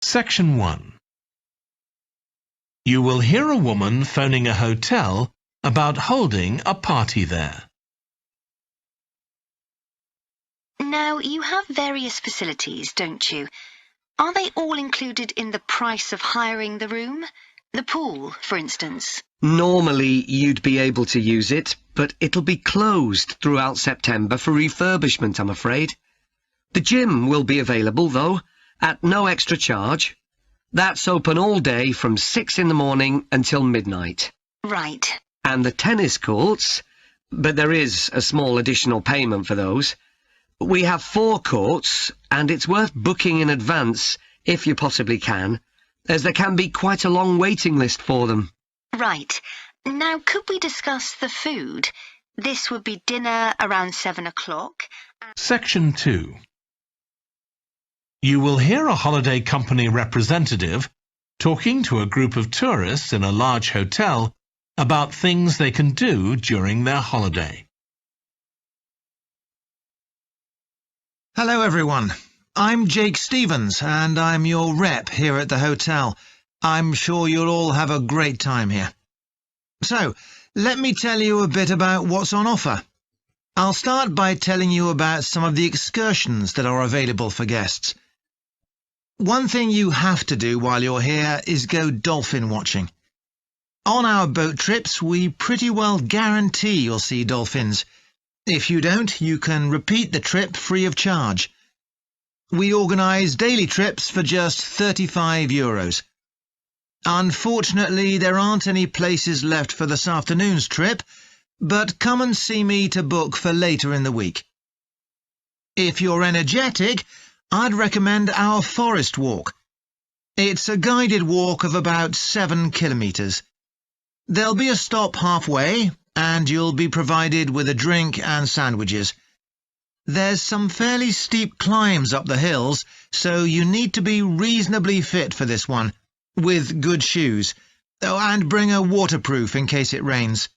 Section 1. You will hear a woman phoning a hotel about holding a party there. Now, you have various facilities, don't you? Are they all included in the price of hiring the room? The pool, for instance? Normally, you'd be able to use it, but it'll be closed throughout September for refurbishment, I'm afraid. The gym will be available, though, at no extra charge. That's open all day from 6 in the morning until midnight. Right. And the tennis courts, but there is a small additional payment for those. We have 4 courts, and it's worth booking in advance, if you possibly can, as there can be quite a long waiting list for them. Right. Now, could we discuss the food? This would be dinner around 7 o'clock. Section 2. You will hear a holiday company representative talking to a group of tourists in a large hotel about things they can do during their holiday. Hello everyone, I'm Jake Stevens and I'm your rep here at the hotel. I'm sure you'll all have a great time here. So, let me tell you a bit about what's on offer. I'll start by telling you about some of the excursions that are available for guests. One thing you have to do while you're here is go dolphin watching. On our boat trips, we pretty well guarantee you'll see dolphins. If you don't, you can repeat the trip free of charge. We organise daily trips for just €35. Unfortunately, there aren't any places left for this afternoon's trip, but come and see me to book for later in the week. If you're energetic, I'd recommend our forest walk. It's a guided walk of about 7 kilometres. There'll be a stop halfway, and you'll be provided with a drink and sandwiches. There's some fairly steep climbs up the hills, so you need to be reasonably fit for this one, with good shoes. Oh, and bring a waterproof in case it rains.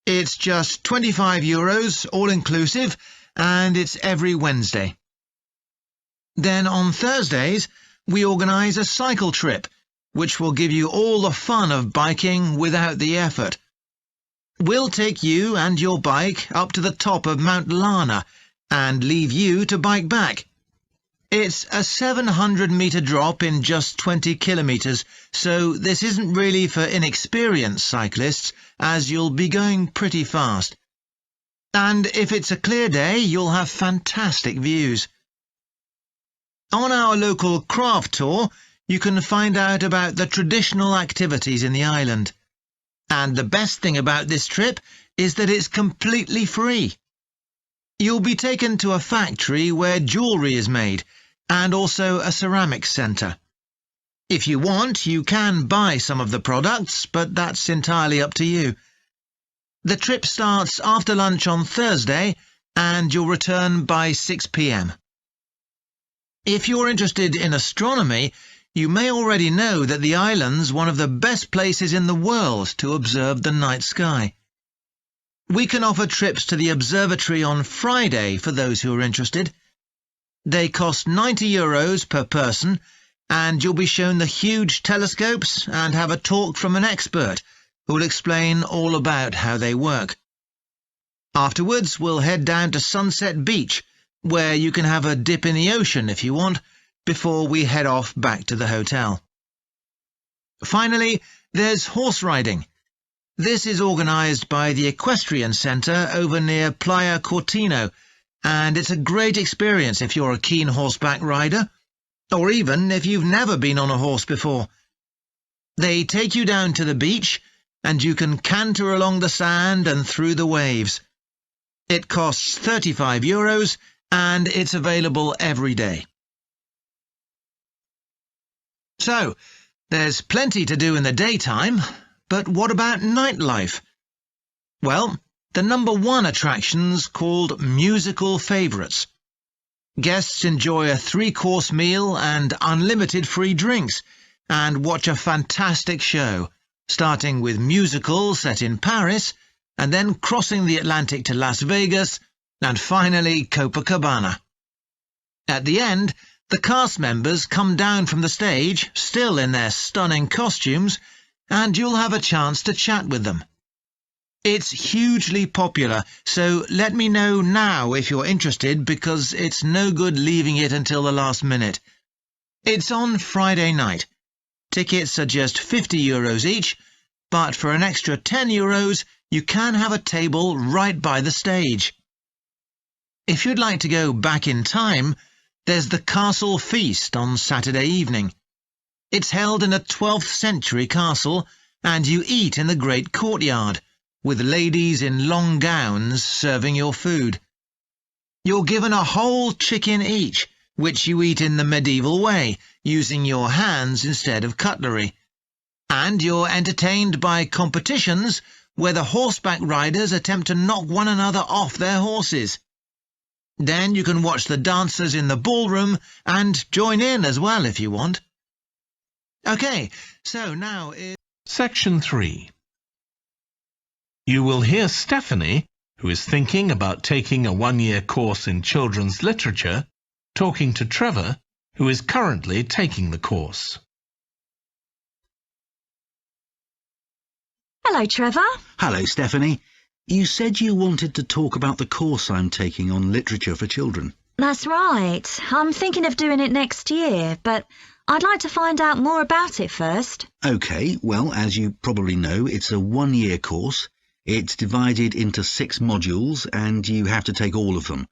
It's just €25, all-inclusive, and it's every Wednesday. Then on Thursdays, we organise a cycle trip, which will give you all the fun of biking without the effort. We'll take you and your bike up to the top of Mount Lana and leave you to bike back. It's a 700-metre drop in just 20 kilometres, so this isn't really for inexperienced cyclists, as you'll be going pretty fast. And if it's a clear day, you'll have fantastic views. On our local craft tour, you can find out about the traditional activities in the island. And the best thing about this trip is that it's completely free. You'll be taken to a factory where jewellery is made, and also a ceramics centre. If you want, you can buy some of the products, but that's entirely up to you. The trip starts after lunch on Thursday, and you'll return by 6 p.m. If you're interested in astronomy, you may already know that the island's one of the best places in the world to observe the night sky. We can offer trips to the observatory on Friday for those who are interested. They cost €90 per person, and you'll be shown the huge telescopes and have a talk from an expert who will explain all about how they work. Afterwards, we'll head down to Sunset Beach, where you can have a dip in the ocean if you want, before we head off back to the hotel. Finally, there's horse riding. This is organised by the Equestrian Centre over near Playa Cortino, and it's a great experience if you're a keen horseback rider, or even if you've never been on a horse before. They take you down to the beach, and you can canter along the sand and through the waves. It costs €35, and it's available every day. So, there's plenty to do in the daytime, but what about nightlife? Well, the #1 attraction's called Musical Favourites. Guests enjoy a 3-course meal and unlimited free drinks, and watch a fantastic show, starting with musicals set in Paris, and then crossing the Atlantic to Las Vegas, and finally Copacabana. At the end, The cast members come down from the stage, still in their stunning costumes, and you'll have a chance to chat with them. It's hugely popular, so let me know now if you're interested, because it's no good leaving it until the last minute. It's on Friday night. Tickets are just €50 each, but for an extra €10 you can have a table right by the stage. If you'd like to go back in time, there's the Castle Feast on Saturday evening. It's held in a 12th century castle, and you eat in the great courtyard, with ladies in long gowns serving your food. You're given a whole chicken each, which you eat in the medieval way, using your hands instead of cutlery. And you're entertained by competitions where the horseback riders attempt to knock one another off their horses. Then you can watch the dancers in the ballroom and join in as well if you want. OK, so now Section 3. You will hear Stephanie, who is thinking about taking a one-year course in children's literature, talking to Trevor, who is currently taking the course. Hello, Trevor. Hello, Stephanie. You said you wanted to talk about the course I'm taking on literature for children. That's right. I'm thinking of doing it next year, but I'd like to find out more about it first. OK, well, as you probably know, it's a one-year course. It's divided into 6 modules, and you have to take all of them.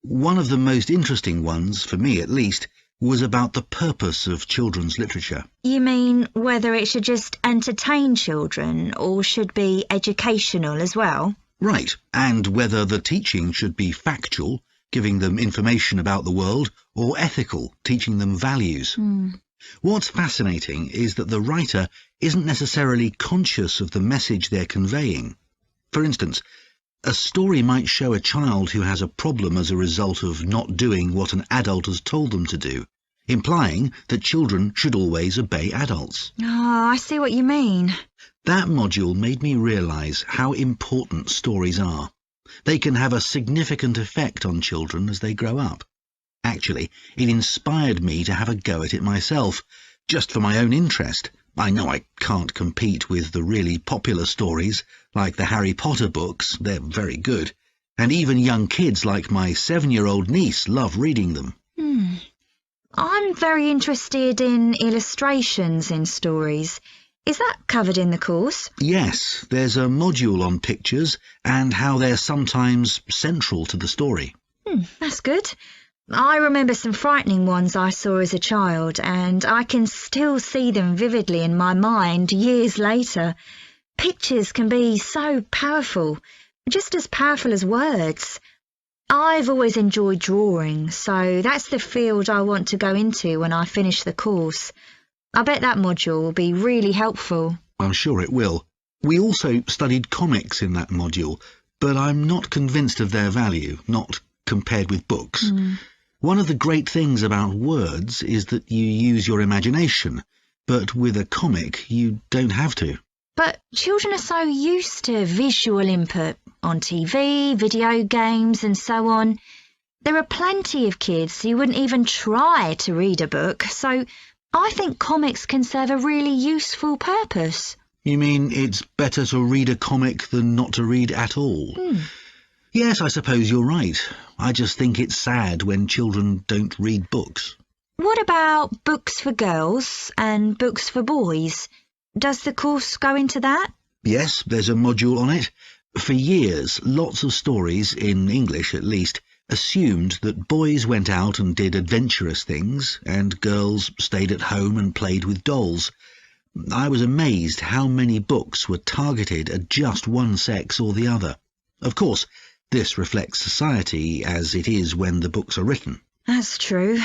One of the most interesting ones, for me at least, was about the purpose of children's literature. You mean whether it should just entertain children or should be educational as well? Right, and whether the teaching should be factual, giving them information about the world, or ethical, teaching them values. What's fascinating is that the writer isn't necessarily conscious of the message they're conveying. For instance, a story might show a child who has a problem as a result of not doing what an adult has told them to do, implying that children should always obey adults. Oh, I see what you mean. That module made me realise how important stories are. They can have a significant effect on children as they grow up. Actually, it inspired me to have a go at it myself, just for my own interest. I know I can't compete with the really popular stories, like the Harry Potter books. They're very good. And even young kids like my 7-year-old niece love reading them. I'm very interested in illustrations in stories. Is that covered in the course? Yes, there's a module on pictures and how they're sometimes central to the story. That's good. I remember some frightening ones I saw as a child, and I can still see them vividly in my mind years later. Pictures can be so powerful, just as powerful as words. I've always enjoyed drawing, so that's the field I want to go into when I finish the course. I bet that module will be really helpful. I'm sure it will. We also studied comics in that module, but I'm not convinced of their value, not compared with books. One of the great things about words is that you use your imagination, but with a comic you don't have to. But children are so used to visual input on TV, video games and so on. There are plenty of kids who wouldn't even try to read a book, so I think comics can serve a really useful purpose. You mean it's better to read a comic than not to read at all? Yes, I suppose you're right. I just think it's sad when children don't read books. What about books for girls and books for boys? Does the course go into that? Yes, there's a module on it. For years, lots of stories, in English at least, assumed that boys went out and did adventurous things, and girls stayed at home and played with dolls. I was amazed how many books were targeted at just one sex or the other. Of course, this reflects society as it is when the books are written. That's true.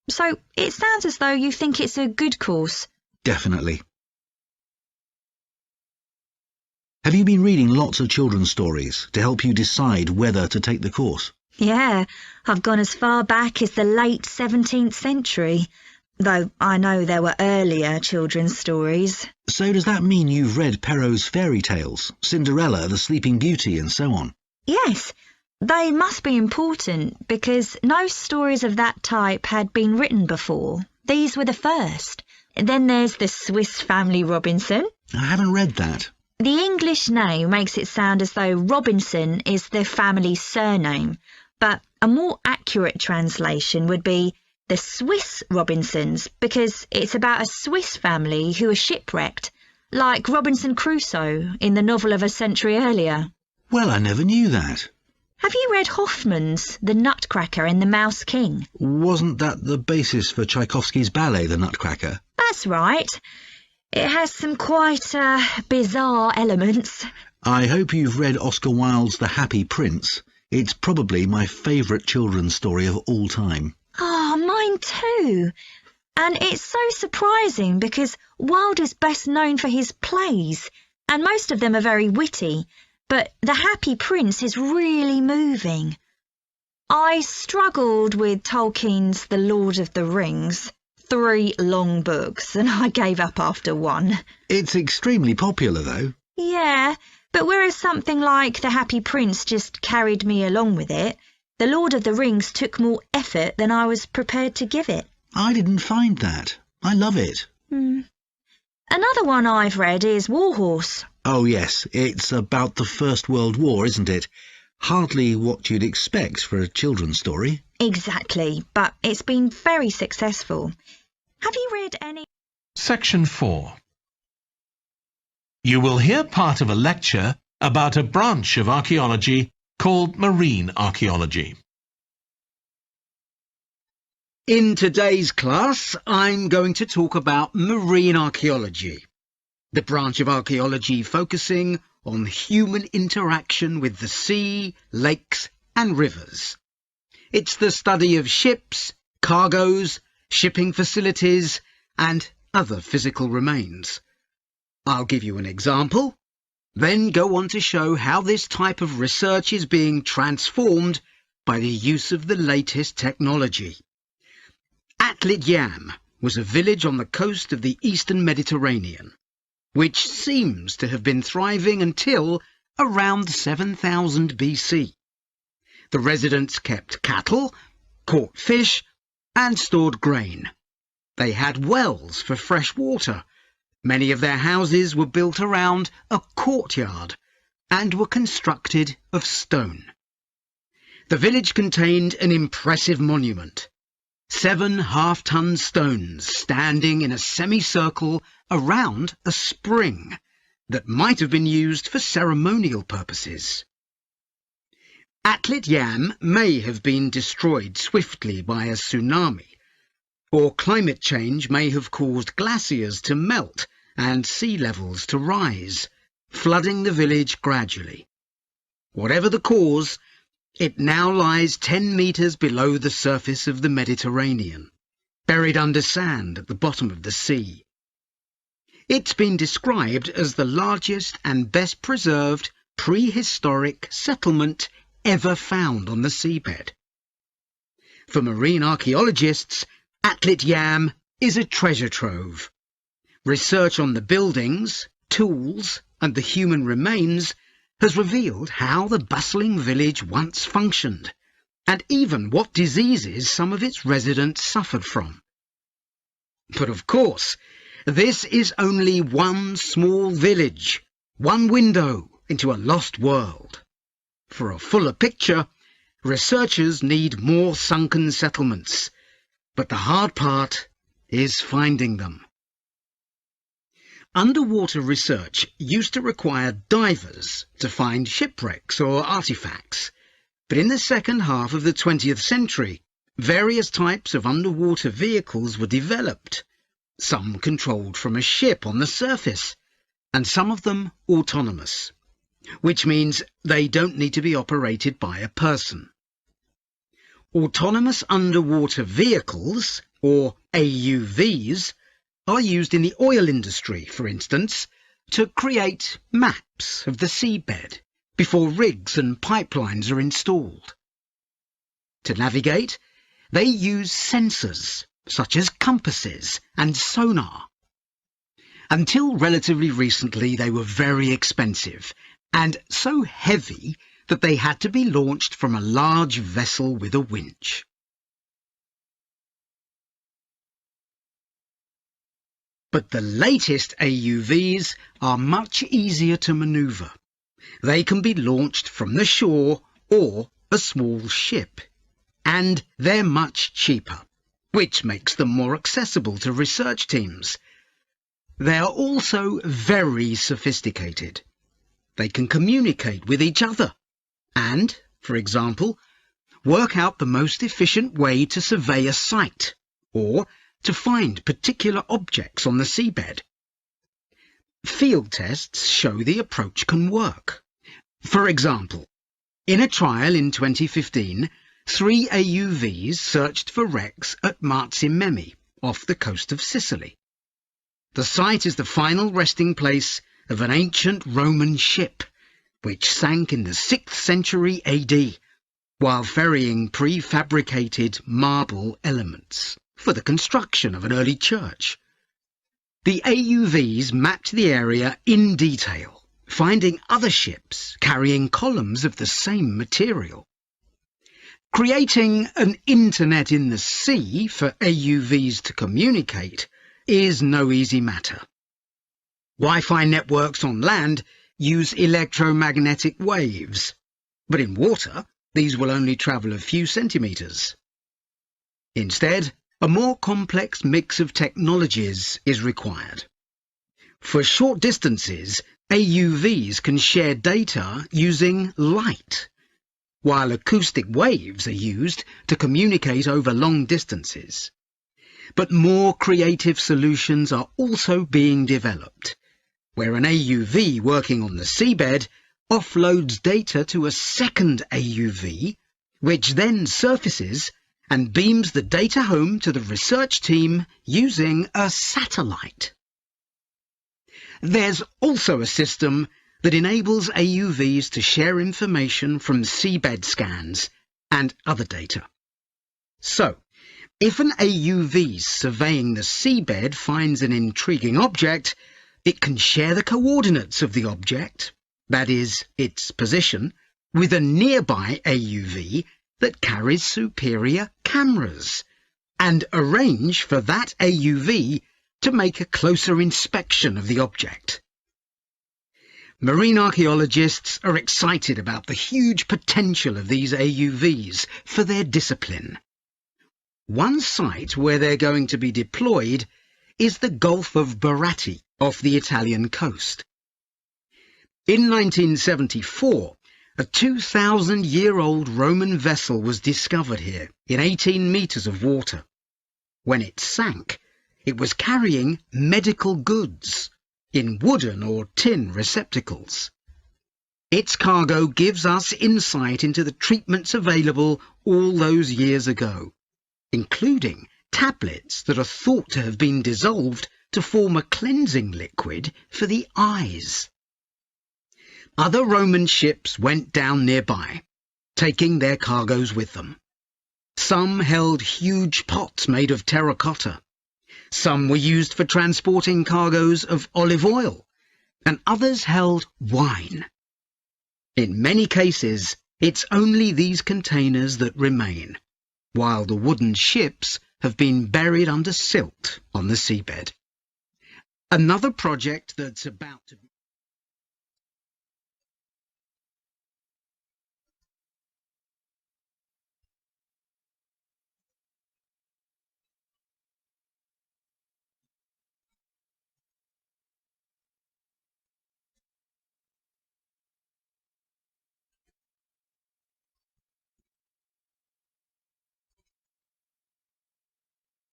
So it sounds as though you think it's a good course. Definitely. Have you been reading lots of children's stories to help you decide whether to take the course? Yeah, I've gone as far back as the late 17th century, though I know there were earlier children's stories. So does that mean you've read Perrault's fairy tales, Cinderella, the Sleeping Beauty, and so on? Yes, They must be important because no stories of that type had been written before. These were the first. Then there's the Swiss Family Robinson. I haven't read that. The English name makes it sound as though Robinson is the family's surname, but a more accurate translation would be the Swiss Robinsons, because it's about a Swiss family who are shipwrecked, like Robinson Crusoe in the novel of a century earlier. Well, I never knew that. Have you read Hoffmann's The Nutcracker and the Mouse King? Wasn't that the basis for Tchaikovsky's ballet, The Nutcracker? That's right. It has some quite bizarre elements. I hope you've read Oscar Wilde's The Happy Prince. It's probably my favourite children's story of all time. Oh, mine too. And it's so surprising because Wilde is best known for his plays, and most of them are very witty, but The Happy Prince is really moving. I struggled with Tolkien's The Lord of the Rings. 3 long books, and I gave up after 1. It's extremely popular, though. Yeah, but whereas something like The Happy Prince just carried me along with it, The Lord of the Rings took more effort than I was prepared to give it. I didn't find that. I love it. Another one I've read is Warhorse. Oh, yes, it's about the First World War, isn't it? Hardly what you'd expect for a children's story. Exactly, but it's been very successful. Have you read any... Section 4. You will hear part of a lecture about a branch of archaeology called marine archaeology. In today's class, I'm going to talk about marine archaeology, the branch of archaeology focusing on human interaction with the sea, lakes and rivers. It's the study of ships, cargoes, shipping facilities and other physical remains. I'll give you an example, then go on to show how this type of research is being transformed by the use of the latest technology. Atlit Yam was a village on the coast of the eastern Mediterranean, which seems to have been thriving until around 7000 BC. The residents kept cattle, caught fish, and stored grain. They had wells for fresh water. Many of their houses were built around a courtyard and were constructed of stone. The village contained an impressive monument, 7 half-ton stones standing in a semicircle around a spring that might have been used for ceremonial purposes. Atlit Yam may have been destroyed swiftly by a tsunami, or climate change may have caused glaciers to melt and sea levels to rise, flooding the village gradually. Whatever the cause, it now lies 10 metres below the surface of the Mediterranean, buried under sand at the bottom of the sea. It's been described as the largest and best preserved prehistoric settlement ever found on the seabed. For marine archaeologists, Atlit Yam is a treasure trove. Research on the buildings, tools, and the human remains has revealed how the bustling village once functioned, and even what diseases some of its residents suffered from. But of course, this is only one small village, one window into a lost world. For a fuller picture, researchers need more sunken settlements, but the hard part is finding them. Underwater research used to require divers to find shipwrecks or artifacts, but in the second half of the 20th century, various types of underwater vehicles were developed, some controlled from a ship on the surface, and some of them autonomous, which means they don't need to be operated by a person. Autonomous underwater vehicles, or AUVs, are used in the oil industry, for instance, to create maps of the seabed before rigs and pipelines are installed. To navigate, they use sensors, such as compasses and sonar. Until relatively recently, they were very expensive and so heavy that they had to be launched from a large vessel with a winch. But the latest AUVs are much easier to manoeuvre. They can be launched from the shore or a small ship, and they're much cheaper, which makes them more accessible to research teams. They are also very sophisticated. They can communicate with each other and, for example, work out the most efficient way to survey a site or to find particular objects on the seabed. Field tests show the approach can work. For example, in a trial in 2015, 3 AUVs searched for wrecks at Marzi off the coast of Sicily. The site is the final resting place of an ancient Roman ship, which sank in the 6th century AD, while ferrying prefabricated marble elements for the construction of an early church. The AUVs mapped the area in detail, finding other ships carrying columns of the same material. Creating an internet in the sea for AUVs to communicate is no easy matter. Wi-Fi networks on land use electromagnetic waves, but in water these will only travel a few centimetres. Instead, a more complex mix of technologies is required. For short distances, AUVs can share data using light, while acoustic waves are used to communicate over long distances. But more creative solutions are also being developed, where an AUV working on the seabed offloads data to a second AUV, which then surfaces and beams the data home to the research team using a satellite. There's also a system that enables AUVs to share information from seabed scans and other data. So, if an AUV surveying the seabed finds an intriguing object, it can share the coordinates of the object, that is, its position, with a nearby AUV that carries superior cameras, and arrange for that AUV to make a closer inspection of the object. Marine archaeologists are excited about the huge potential of these AUVs for their discipline. One site where they're going to be deployed is the Gulf of Baratti off the Italian coast. In 1974, a 2,000-year-old Roman vessel was discovered here in 18 metres of water. When it sank, it was carrying medical goods in wooden or tin receptacles. Its cargo gives us insight into the treatments available all those years ago, including tablets that are thought to have been dissolved to form a cleansing liquid for the eyes. Other Roman ships went down nearby, taking their cargoes with them. Some held huge pots made of terracotta. Some were used for transporting cargoes of olive oil, and others held wine. In many cases, it's only these containers that remain, while the wooden ships have been buried under silt on the seabed. Another project that's about to be